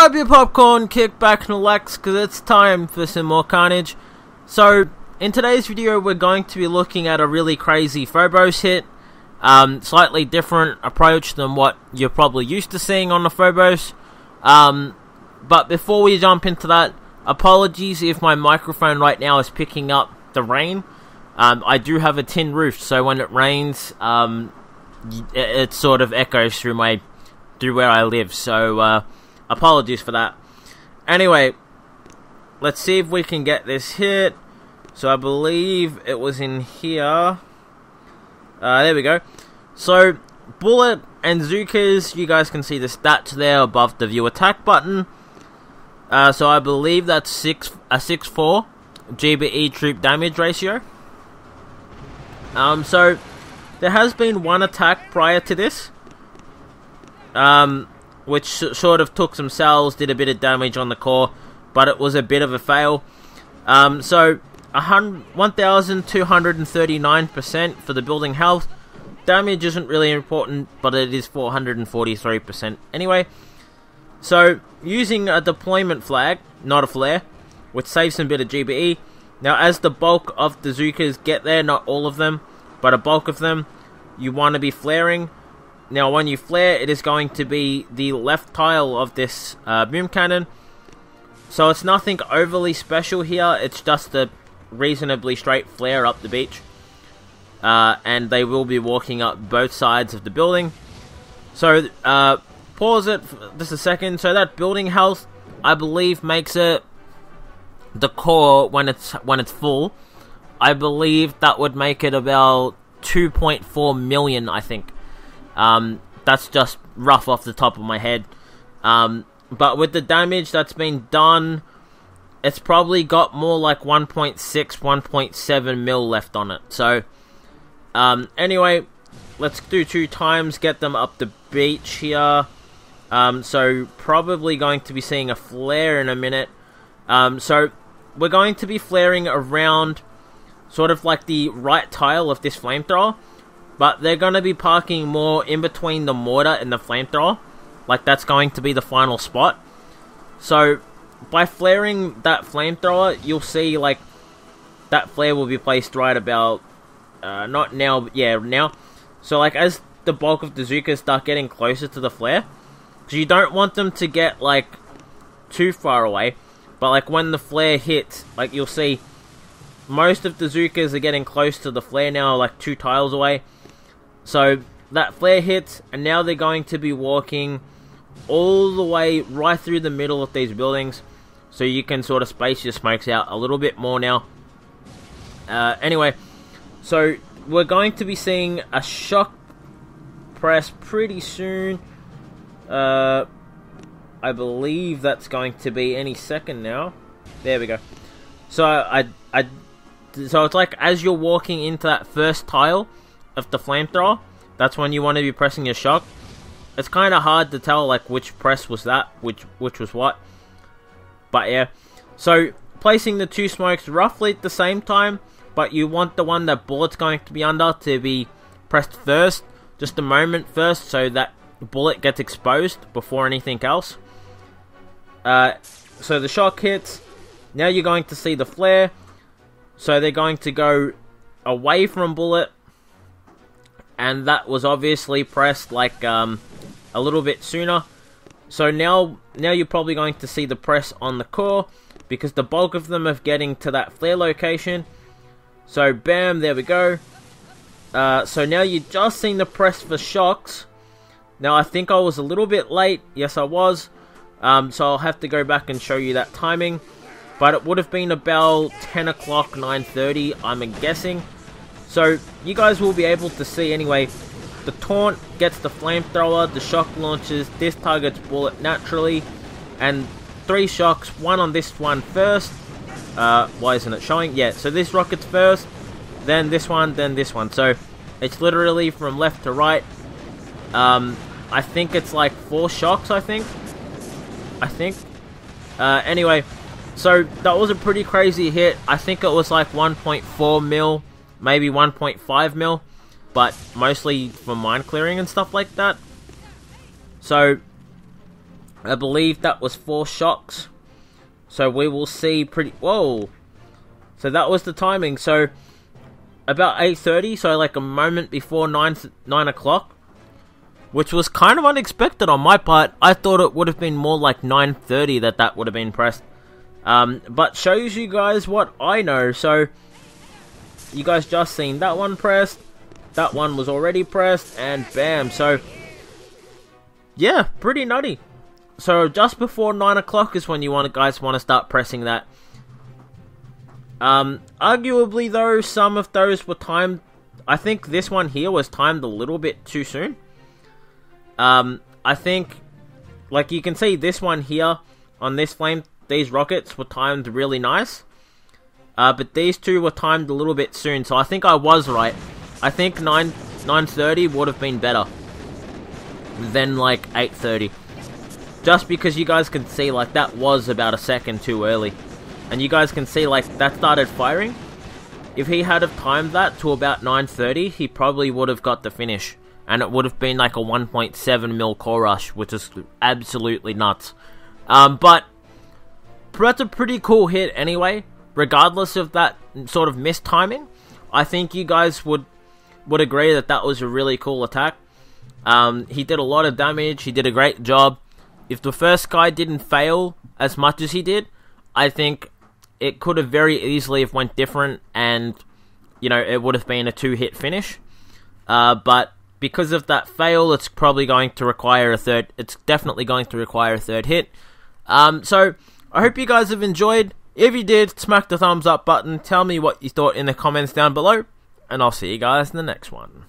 Grab your popcorn, kick back and relax, because it's time for some more Carnage. So, in today's video we're going to be looking at a really crazy Phobos hit. Slightly different approach than what you're probably used to seeing on the Phobos. But before we jump into that, apologies if my microphone right now is picking up the rain. I do have a tin roof, so when it rains, it sort of echoes through where I live, so apologies for that. Anyway, let's see if we can get this hit. So I believe it was in here. There we go. So Bullet and Zukas, you guys can see the stats there above the view attack button. So I believe that's a 6-4 GBE troop damage ratio. So there has been one attack prior to this, which sort of took some cells, did a bit of damage on the core, but it was a bit of a fail. So 1,239% for the building health. Damage isn't really important, but it is 443% anyway. So using a deployment flag, not a flare, which saves some bit of GBE. Now as the bulk of the Zukas get there, not all of them, but a bulk of them, you want to be flaring. Now when you flare, it is going to be the left tile of this boom cannon. So it's nothing overly special here, it's just a reasonably straight flare up the beach. And they will be walking up both sides of the building. So pause it for just a second. So that building health, I believe, makes it the core when it's full. I believe that would make it about 2.4 million, I think. That's just rough off the top of my head. But with the damage that's been done, it's probably got more like 1.6, 1.7 mil left on it. So, anyway, let's do 2 times, get them up the beach here. So, probably going to be seeing a flare in a minute. So, we're going to be flaring around sort of like the right tile of this flamethrower. But they're going to be parking more in between the mortar and the flamethrower. Like, that's going to be the final spot. So, by flaring that flamethrower, you'll see, like, that flare will be placed right about, not now, but yeah, now. So, like, as the bulk of the Zukas start getting closer to the flare, because you don't want them to get, like, too far away. But, like, when the flare hits, like, you'll see most of the Zukas are getting close to the flare now, like 2 tiles away. So that flare hits, and now they're going to be walking all the way right through the middle of these buildings, so you can sort of space your smokes out a little bit more now. Anyway, so we're going to be seeing a shock press pretty soon. I believe that's going to be any second now. There we go. So so it's like as you're walking into that first tile of the flamethrower, that's when you want to be pressing your shock. It's kind of hard to tell like which press was that, which was what. But yeah, so placing the 2 smokes roughly at the same time, but you want the one that Bullet's going to be under to be pressed first, just a moment first, so that Bullet gets exposed before anything else. So the shock hits. Now you're going to see the flare. So they're going to go away from Bullet, and that was obviously pressed like a little bit sooner. So now you're probably going to see the press on the core, because the bulk of them are getting to that flare location. So bam, there we go. So now you've just seen the press for shocks. Now I think I was a little bit late. Yes, I was. So I'll have to go back and show you that timing. But it would have been about 10 o'clock, 9:30, I'm guessing. So you guys will be able to see anyway. The taunt gets the flamethrower, the shock launches, this targets Bullet naturally. And 3 shocks, one on this one first. Why isn't it showing? Yeah, so this rocket's first, then this one, then this one. So it's literally from left to right. I think it's like 4 shocks, I think. Anyway, so that was a pretty crazy hit. I think it was like 1.4 mil, maybe 1.5 mil, but mostly for mine clearing and stuff like that. So I believe that was 4 shocks. So we will see pretty... Whoa! So that was the timing. So about 8:30, so like a moment before 9 o'clock. Which was kind of unexpected on my part. I thought it would have been more like 9:30 that would have been pressed. But shows you guys what I know. So you guys just seen that one pressed. That one was already pressed. And bam. So yeah, pretty nutty. So just before 9 o'clock is when you guys want to start pressing that. Arguably though, some of those were timed. I think this one here was timed a little bit too soon. I think, like you can see this one here on this flame, these rockets were timed really nice. But these two were timed a little bit soon, so I think I was right. I think 9:30 would have been better than like 8:30. Just because you guys can see like that was about a second too early. And you guys can see like that started firing. If he had have timed that to about 9:30, he probably would have got the finish. And it would have been like a 1.7 mil core rush, which is absolutely nuts. But that's a pretty cool hit anyway. Regardless of that sort of missed timing, I think you guys would agree that that was a really cool attack. He did a lot of damage. He did a great job. If the first guy didn't fail as much as he did, I think it could have very easily have went different, and you know it would have been a 2-hit finish. But because of that fail, it's probably going to require a third. It's definitely going to require a third hit. So I hope you guys have enjoyed. If you did, smack the thumbs up button. Tell me what you thought in the comments down below, and I'll see you guys in the next one.